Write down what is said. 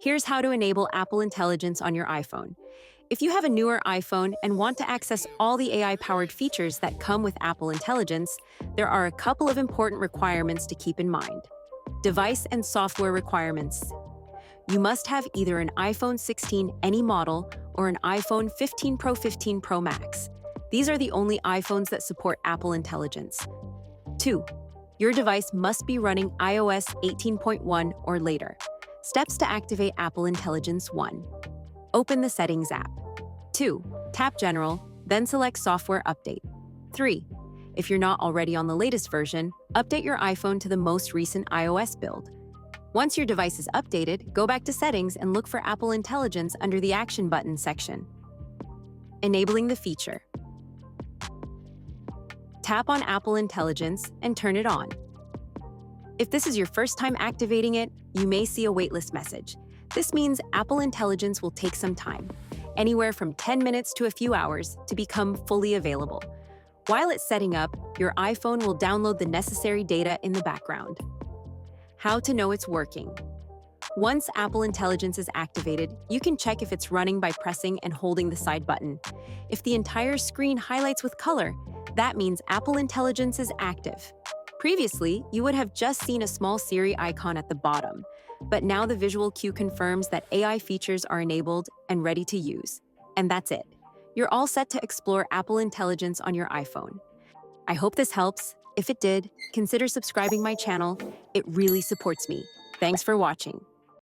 Here's how to enable Apple Intelligence on your iPhone. If you have a newer iPhone and want to access all the AI-powered features that come with Apple Intelligence, there are a couple of important requirements to keep in mind. Device and software requirements. You must have either an iPhone 16 any model or an iPhone 15 Pro 15 Pro Max. These are the only iPhones that support Apple Intelligence. 2. Your device must be running iOS 18.1 or later. Steps to activate Apple Intelligence: 1. Open the Settings app. 2. Tap General, then select Software Update. 3. If you're not already on the latest version, update your iPhone to the most recent iOS build. Once your device is updated, go back to Settings and look for Apple Intelligence under the Action button section. Enabling the feature. Tap on Apple Intelligence and turn it on. If this is your first time activating it, you may see a waitlist message. This means Apple Intelligence will take some time, anywhere from 10 minutes to a few hours, to become fully available. While it's setting up, your iPhone will download the necessary data in the background. How to know it's working. Once Apple Intelligence is activated, you can check if it's running by pressing and holding the side button. If the entire screen highlights with color, that means Apple Intelligence is active. Previously, you would have just seen a small Siri icon at the bottom, but now the visual cue confirms that AI features are enabled and ready to use. And that's it. You're all set to explore Apple Intelligence on your iPhone. I hope this helps. If it did, consider subscribing my channel. It really supports me. Thanks for watching.